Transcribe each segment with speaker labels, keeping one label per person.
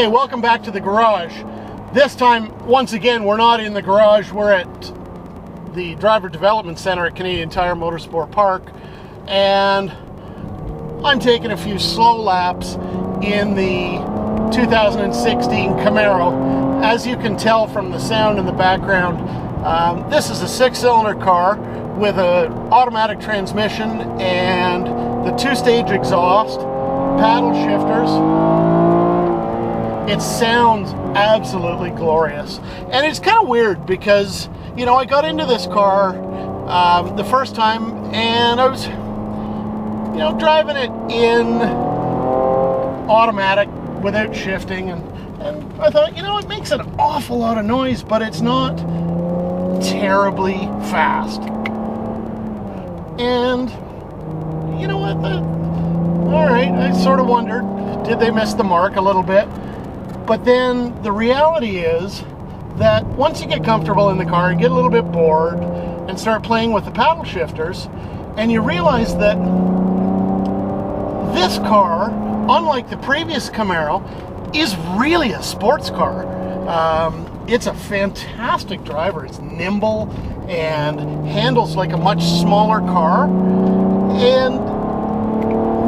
Speaker 1: Hey, welcome back to the garage. This time, once again, we're not in the garage. We're at the Driver Development Center at Canadian Tire Motorsport Park, and I'm taking a few slow laps in the 2016 Camaro. As you can tell from the sound in the background, this is a 6-cylinder car with an automatic transmission and the 2-stage exhaust, paddle shifters. It sounds absolutely glorious. And it's kind of weird because, you know, I got into this car the first time and I was, you know, driving it in automatic without shifting, and I thought, you know, it makes an awful lot of noise, but it's not terribly fast. And you know what, all right, I sort of wondered, did they miss the mark a little bit? But then the reality is that once you get comfortable in the car, you get a little bit bored and start playing with the paddle shifters, and you realize that this car, unlike the previous Camaro, is really a sports car. It's a fantastic driver. It's nimble and handles like a much smaller car. And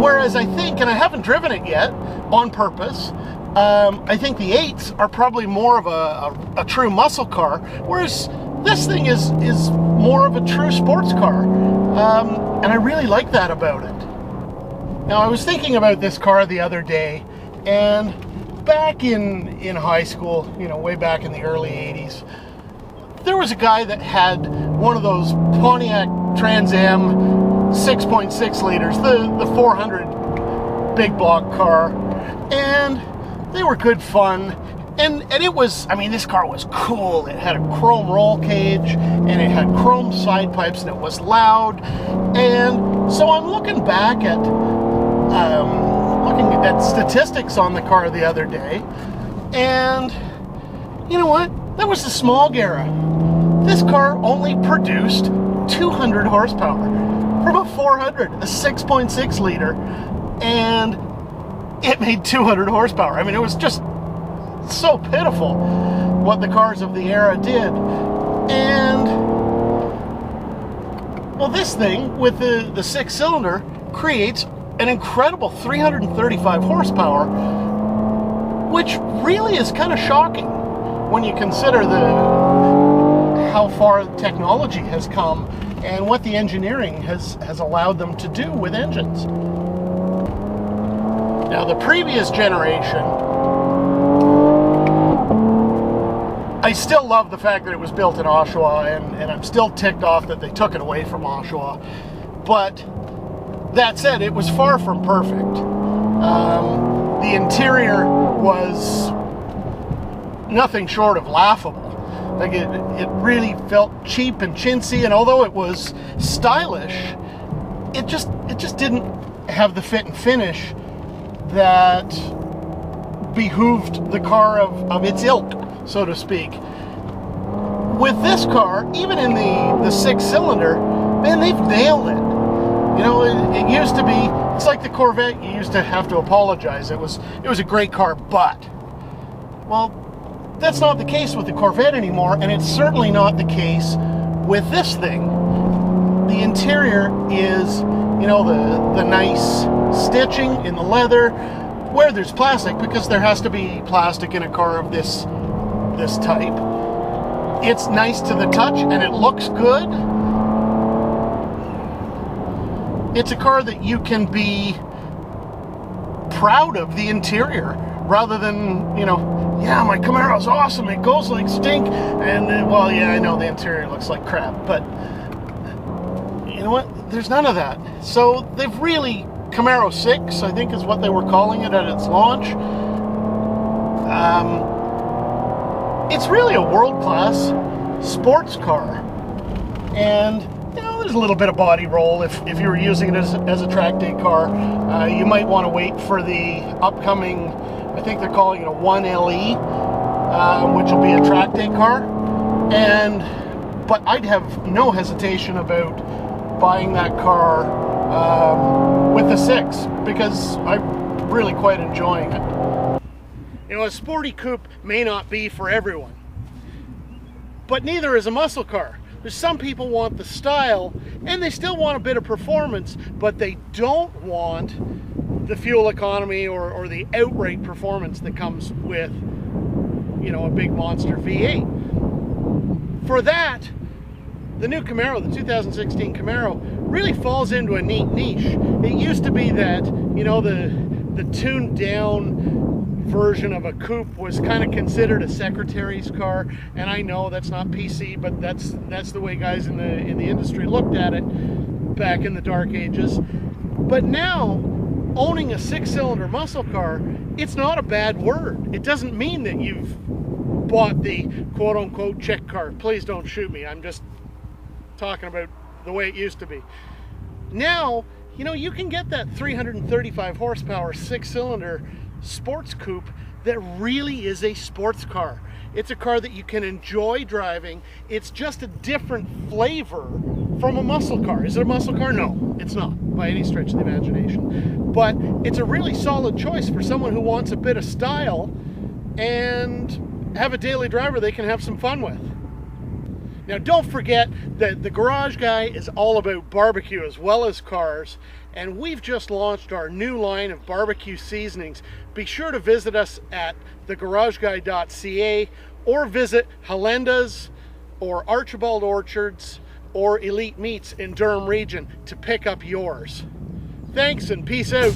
Speaker 1: whereas I think, and I haven't driven it yet on purpose, I think the 8s are probably more of a true muscle car, whereas this thing is more of a true sports car. And I really like that about it. Now, I was thinking about this car the other day, and back in high school, you know, way back in the early 80s, there was a guy that had one of those Pontiac Trans Am 6.6 liters, the 400 big block car, and they were good fun. And it was, I mean, this car was cool. It had a chrome roll cage, and it had chrome side pipes, and it was loud. And so I'm looking back at statistics on the car the other day, and you know what? That was the small Gara. This car only produced 200 horsepower from a 400, a 6.6 liter, and it made 200 horsepower. I mean, it was just so pitiful what the cars of the era did. And well, this thing with the 6-cylinder creates an incredible 335 horsepower, which really is kind of shocking when you consider how far technology has come and what the engineering has allowed them to do with engines. Now, the previous generation, I still love the fact that it was built in Oshawa, and I'm still ticked off that they took it away from Oshawa. But that said, it was far from perfect. The interior was nothing short of laughable. Like it really felt cheap and chintzy, and although it was stylish, it just didn't have the fit and finish that behooved the car of its ilk, so to speak. With this car, even in the 6-cylinder, man, they've nailed it. You know, it used to be, it's like the Corvette, you used to have to apologize. It was a great car, but, well, that's not the case with the Corvette anymore, and it's certainly not the case with this thing. The interior is, you know, the nice stitching in the leather, where there's plastic, because there has to be plastic in a car of this type. It's nice to the touch, and it looks good. It's a car that you can be proud of the interior, rather than, you know, yeah, my Camaro's awesome, it goes like stink, and well, yeah, I know the interior looks like crap, but you know what? There's none of that. So they've really, Camaro 6, I think is what they were calling it at its launch. It's really a world-class sports car, and you know, there's a little bit of body roll. If you were using it as a track day car, you might want to wait for the upcoming, I think they're calling it a 1LE, which will be a track day car. But I'd have no hesitation about buying that car with the 6, because I'm really quite enjoying it. You know, a sporty coupe may not be for everyone, but neither is a muscle car. There's some people want the style and they still want a bit of performance, but they don't want the fuel economy or the outright performance that comes with, you know, a big monster V8. For that, the new Camaro, the 2016 Camaro, really falls into a neat niche. It used to be that, you know, the tuned down version of a coupe was kind of considered a secretary's car, and I know that's not PC, but that's the way guys in the industry looked at it back in the dark ages. But now, owning a 6-cylinder muscle car, it's not a bad word. It doesn't mean that you've bought the quote-unquote chick car. Please don't shoot me. I'm just talking about the way it used to be. Now, you know, you can get that 335 horsepower 6-cylinder sports coupe that really is a sports car. It's a car that you can enjoy driving. It's just a different flavor from a muscle car. Is it a muscle car? No, it's not by any stretch of the imagination. But it's a really solid choice for someone who wants a bit of style and have a daily driver they can have some fun with. Now, don't forget that the Garage Guy is all about barbecue as well as cars, and we've just launched our new line of barbecue seasonings. Be sure to visit us at thegarageguy.ca or visit Helenda's or Archibald Orchards or Elite Meats in Durham region to pick up yours. Thanks and peace out.